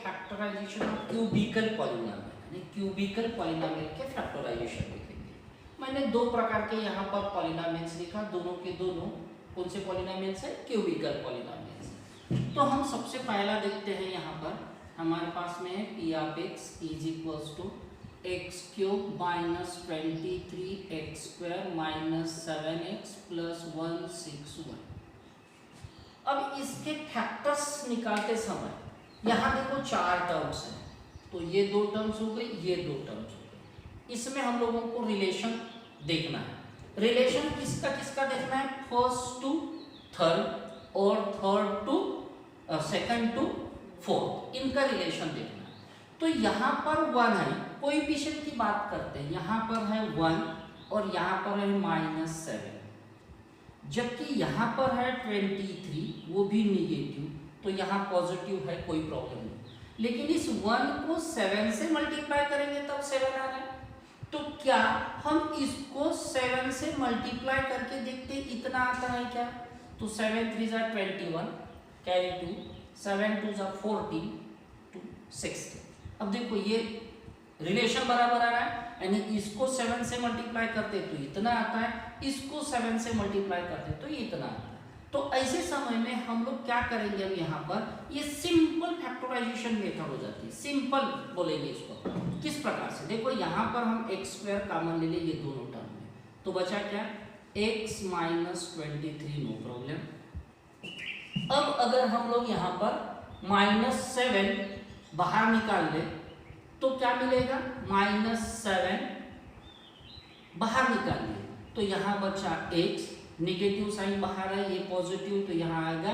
Factorization of cubicle polynomial, यानी cubicle polynomial के factorisation लिखेंगे। मैंने दो प्रकार के यहाँ पर पॉलिनोमियल्स लिखा, दोनों के दोनों कौन से पॉलिनोमियल्स है? Cubical polynomials. तो हम सबसे पहला देखते हैं, यहाँ पर हमारे पास में है p of x is equals to x cube minus 23 x square minus 7x plus 161। अब इसके फैक्टर्स निकालते समय यहाँ देखो चार टर्म्स हैं, तो ये दो टर्म्स हो गई, ये दो टर्म्स हो गई। इसमें हम लोगों को रिलेशन देखना है। रिलेशन किसका किसका देखना है? फर्स्ट टू थर्ड और third to second to fourth, इनका रिलेशन देखना है। तो यहाँ पर 1 है, कोएफिशिएंट की बात करते हैं, यहाँ पर है 1 और यहाँ पर है -7, जबकि यहाँ पर है 23, वो भी निगेटिव, तो यहाँ पॉजिटिव है, कोई प्रॉब्लम नहीं। लेकिन इस 1 को 7 से मल्टीप्लाई करेंगे तब 7 आ रहा है। तो क्या हम इसको 7 से मल्टीप्लाई करके देखते इतना आता है क्या? तो 7 3 = 21 कैरी 2, 7 2 = 14 to 60। अब देखो ये रिलेशन बराबर आ रहा है, यानी इसको 7 से मल्टीप्लाई करते तो इतना आता है, इसको 7 से मल्टीप्लाई करते तो इतना आता है। तो ऐसे समय में हम लोग क्या करेंगे? अब यहाँ पर ये सिंपल फैक्टराइजेशन मेथड हो जाती है। सिंपल बोलेंगे इसको किस प्रकार से? देखो यहाँ पर हम एक्स स्क्वायर कॉमन ले लें ये दोनों टर्म में, तो बचा क्या? x minus 23, no problem. अब अगर हम लोग यहाँ पर -7 बाहर निकाल ले तो क्या मिलेगा? -7 बाहर निकाल ले तो यहाँ बचा x, निगेटिव साइन बाहर है, ये पॉजिटिव, तो यहाँ आएगा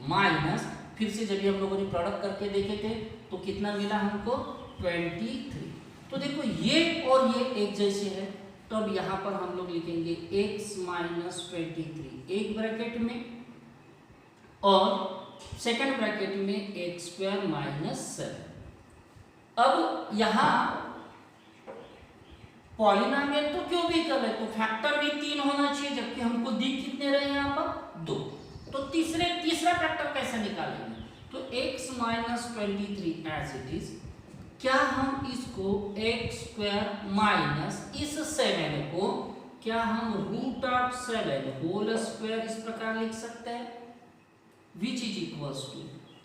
माइनस। फिर से जब हम लोगों ने प्रोडक्ट करके देखे थे तो कितना मिला हमको? 23। तो देखो ये और ये एक जैसे है, तो अब यहाँ पर हम लोग लिखेंगे x माइनस 23 एक ब्रैकेट में और सेकंड ब्रैकेट में एक्स स्क्वायर माइनस 7। अब यहाँ पॉलिनोमियल तो क्यूबिकल है, तो फैक्टर भी 3 होना चाहिए, जबकि हमको दिख कितने रहे यहाँ पर? 2। तो तीसरा फैक्टर कैसे निकालेंगे? तो x minus 23 as it is, क्या हम इसको एक्स स्क्वायर माइनस इस 7 को क्या हम √7 होल स्क्वायर इस प्रकार लिख सकते हैं, which is equals to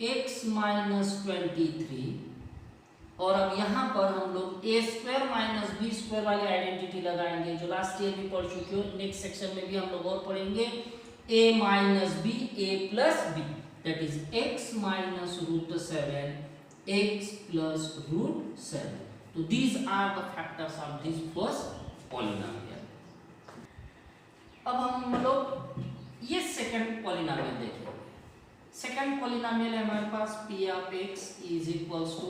x minus 23। और अब यहाँ पर हम लोग a square minus b square वाली आइडेंटिटी लगाएंगे, जो लास्ट ईयर भी पढ़ चुके हो। नेक्स्ट सेक्शन में भी हम लोग और पढ़ेंगे। A minus B, A plus B, that is X minus √7 x plus √7. So these are the factors of this first polynomial. अब हम लोग ये सेकंड पॉलिनोमियल देखेंगे। सेकंड पॉलिनोमियल है हमारे पास p of x is equals to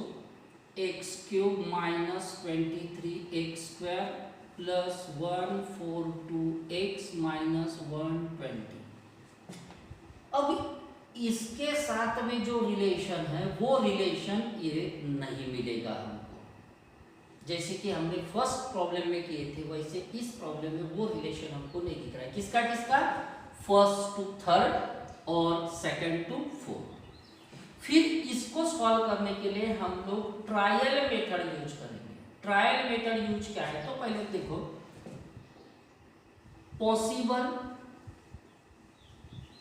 x cube minus 23x square plus 142x minus 120। अब इसके साथ में जो रिलेशन है वो रिलेशन ये नहीं मिलेगा हमको, जैसे कि हमने फर्स्ट प्रॉब्लम में किए थे, वैसे इस प्रॉब्लम में वो रिलेशन हमको नहीं दिख रहा है। किसका किसका? फर्स्ट टू थर्ड और सेकंड टू फोर्थ। फिर इसको सॉल्व करने के लिए हम लोग ट्रायल मेथड यूज करेंगे। ट्रायल मेथड यूज क्या है? तो पहले देखो,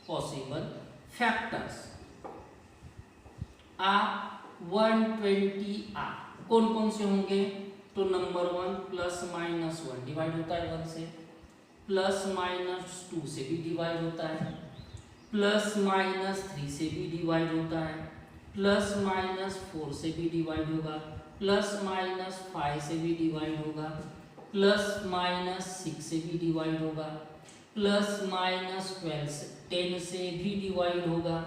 पॉसिबल फैक्टर्स ऑफ 120 आर कौन कौन से होंगे? तो नंबर 1 प्लस माइनस 1 डिवाइड होता है 1 से, प्लस माइनस 2 से भी डिवाइड होता है, प्लस माइनस 3 से भी डिवाइड होता है, प्लस माइनस 4 से भी डिवाइड होगा, प्लस माइनस 5 से भी डिवाइड होगा, प्लस माइनस 6 से भी डिवाइड होगा, प्लस माइनस 10 से भी डिवाइड होगा,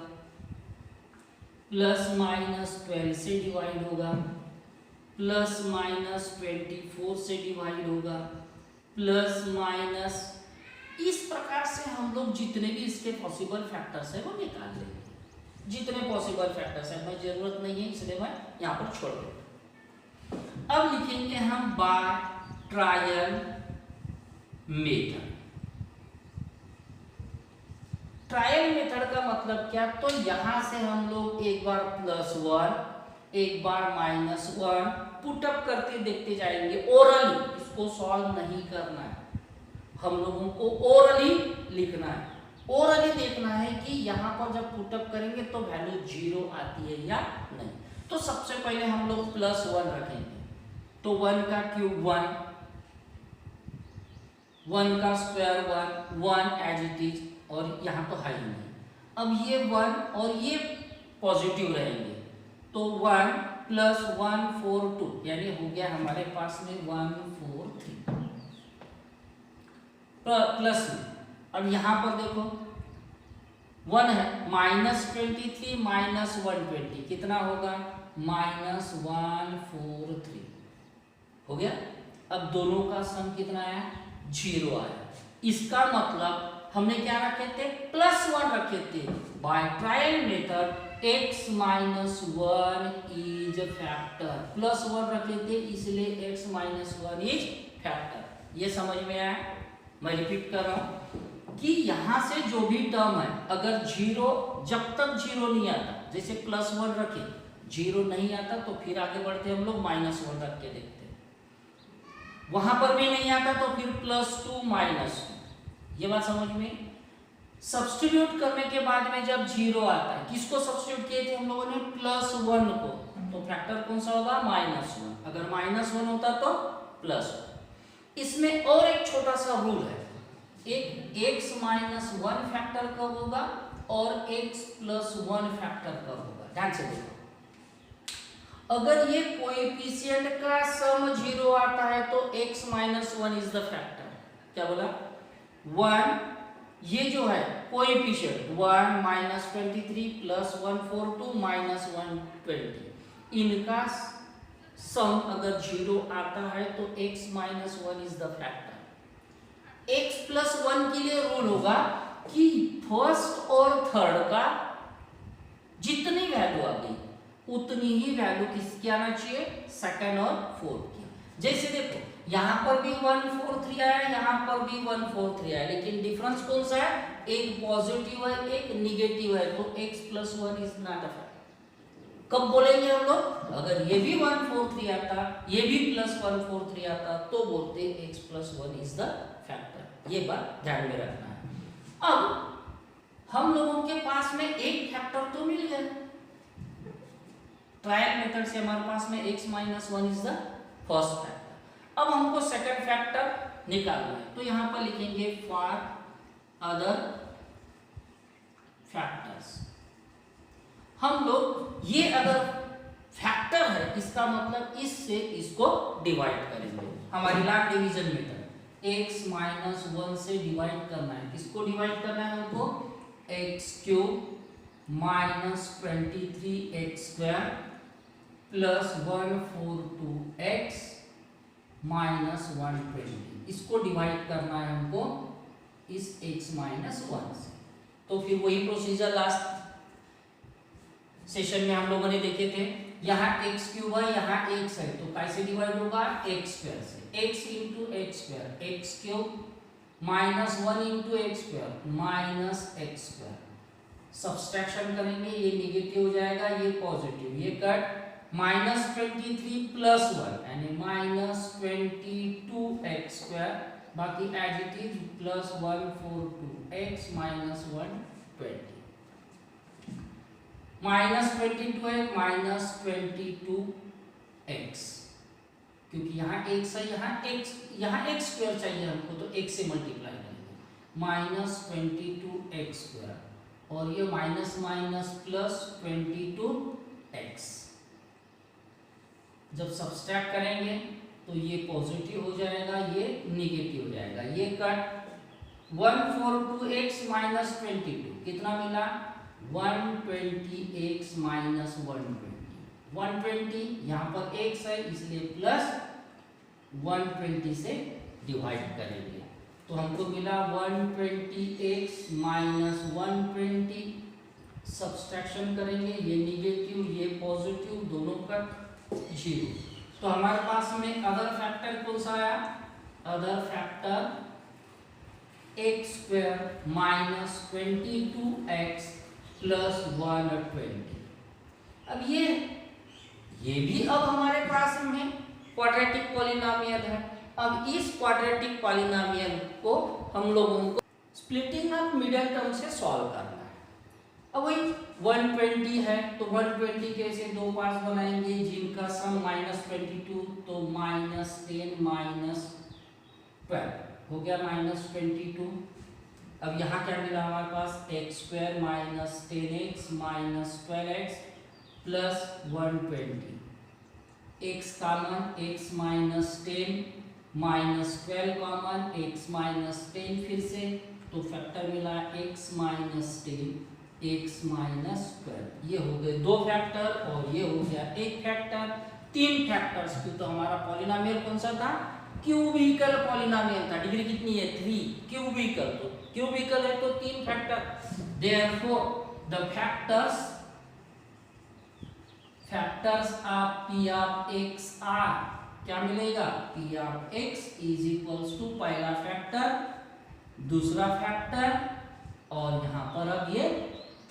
प्लस माइनस 12 से डिवाइड होगा, प्लस माइनस 24 से डिवाइड होगा, प्लस माइनस, इस प्रकार से हम लोग जितने भी इसके पॉसिबल फैक्टर्स है वो निकाल लेंगे। जितने पॉसिबल फैक्टर्स है, मैं जरूरत नहीं है इसलिए मैं यहाँ पर छोड़ दूँ। अब लिखेंगे हम by trial method. Trial method का मतलब क्या? तो यहां से हम लोग एक बार +1 एक बार -1 पुटअप करते देखते जाएंगे। ओरली इसको सॉल्व नहीं करना है, हम लोगों को ओरली लिखना है। ओरली देखना है कि यहाँ पर जब पुटअप करेंगे तो वैल्यू 0 आती है या नहीं। तो सबसे पहले हम लोग +1 रखेंगे, तो 1 का क्यूब 1, 1 का स्क्वायर 1 एज इट इज, और यहाँ तो है ही नहीं। अब ये 1 और ये पॉजिटिव रहेंगे, तो 1 + 1 4 2, यानी हो गया हमारे पास में 1 4 3 प्लस में। अब यहाँ पर देखो 1 है, -23 - 120 कितना होगा, -143 हो गया। अब दोनों का सम कितना आया, 0 आया। इसका मतलब हमने क्या रखे थे, +1 रखे थे। By trial method x - 1 is factor, +1 रखे थे इसलिए x - 1 इज फैक्टर। ये समझ में आया। मैं रिपीट कर रहा हूं कि यहां से जो भी टर्म है, अगर 0, जब तक 0 नहीं आता, जैसे +1 रखे 0 नहीं आता तो फिर आगे बढ़ते हम लोग -1 रख के देखते हैं। वहां पर भी नहीं आता तो फिर +2 -2। ये बात समझ में। सब्स्टिट्यूट करने के बाद में जब 0 आता है, किसको सब्स्टिट्यूट किए थे हम लोगों ने, +1 को, तो फैक्टर कौन सा होगा, -1। अगर -1 होता तो +1। इसमें और एक छोटा सा रूल है, एक x - 1 फैक्टर कब होगा और x + 1 फैक्टर कब होगा। ध्यान से देखो, अगर ये कोएफिशिएंट का सम 0 आता है तो x - 1 इज द फैक्टर। क्या बोला, 1, ये जो है कोएफिशिएंट 1 -23 + 142 -120, इनका सम अगर 0 आता है तो x - 1 is the factor. x + 1 के लिए रूल होगा कि फर्स्ट और थर्ड का जितनी वैल्यू आ गई उतनी ही वैल्यू किसकी आना चाहिए, सेकंड और फोर्थ की। जैसे देखो यहां पर भी 1 4 3 आया, यहां पर भी 1 4 3 आया, लेकिन डिफरेंस कौन सा है, एक पॉजिटिव है एक निगेटिव है, तो x + 1 is not a factor. कब बोलेंगे हम लोग, अगर ये भी 1 4 3 आता, ये भी +1 4 3 आता, तो बोलते हैं x + 1 इज द फैक्टर। ये बात ध्यान में रखना है। अब हम लोगों के पास में एक फैक्टर तो मिल गया, ट्रायल मेथड से हमारे पास में x - 1 is the first factor. अब हमको सेकंड फैक्टर निकालना है, तो यहां पर लिखेंगे फॉर अदर फैक्टर्स। हम लोग ये अगर फैक्टर है, इसका मतलब इससे इसको डिवाइड करेंगे। हमारी लॉग डिवीजन मेथड x - 1 से डिवाइड करना है। किसको डिवाइड करना है हमको, x³ -23x² + 142x - 120, इसको डिवाइड करना है हमको इस x - 1 से। तो फिर वही प्रोसीजर लास्ट सेशन में हम लोगों ने देखे थे, यहाँ x³ है, यहाँ x है, तो कैसे डिवाइड होगा, x² से, x × x², x³ -1 × x² -x², subtraction करेंगे, ये नेगेटिव हो जाएगा, ये पॉजिटिव, ये कट, -23 + 1 यानी -22x², बाकी एज इट इज +142x - 120, -22 है -22x, क्योंकि यहाँ x है, यहाँ x² चाहिए हमको, तो x से मल्टीप्लाई करेंगे, -22x², और ये माइनस +22x। जब सब्सट्रैक्ट करेंगे तो ये पॉजिटिव हो जाएगा, ये निगेटिव हो जाएगा, ये कट 142x - 22 कितना मिला, 120x - 120, यहाँ पर x है इसलिए प्लस 120 से डिवाइड करेंगे, तो हमको मिला 120x - 120, सब्सट्रैक्शन करेंगे, ये निगेटिव ये पॉजिटिव, दोनों का 0। तो हमारे पास में अदर फैक्टर कौन सा आया, अदर फैक्टर x² - 22x + 120। अब ये ये भी अब हमारे पास में क्वाड्रेटिक पॉलिनोमियल है। अब इस क्वाड्रेटिक पॉलिनोमियल को हम लोगों को स्प्लिटिंग अप मिडिल टर्म से सॉल्व करना है। अब वही 120 है तो 120 के ऐसे दो पार्ट्स बनाएंगे जिनका सम -22, तो -10 -12 हो गया -22। अब यहाँ क्या मिला हमारे पास x² -10x -12x plus 120, x common x -10 -12 common x -10 फिर से, तो फैक्टर मिला x -10 x -12। ये हो गए दो फैक्टर और ये हो गया एक फैक्टर। तीन फैक्टर्स की तो हमारा पॉलिनोमियल कौन सा था? क्यूबिकल पॉलिनोमियल था। डिग्री कितनी है? 3। क्यूबिकल, तो क्यूबिकल है तो तीन factor. Therefore the factors of p of x are, क्या मिलेगा? p of x is equals to पहला फैक्टर, दूसरा फैक्टर और यहाँ पर अब ये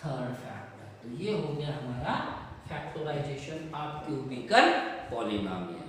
थर्ड फैक्टर। तो ये हो गया हमारा फैक्टराइजेशन ऑफ क्यूबिकल पॉलिनोमियल।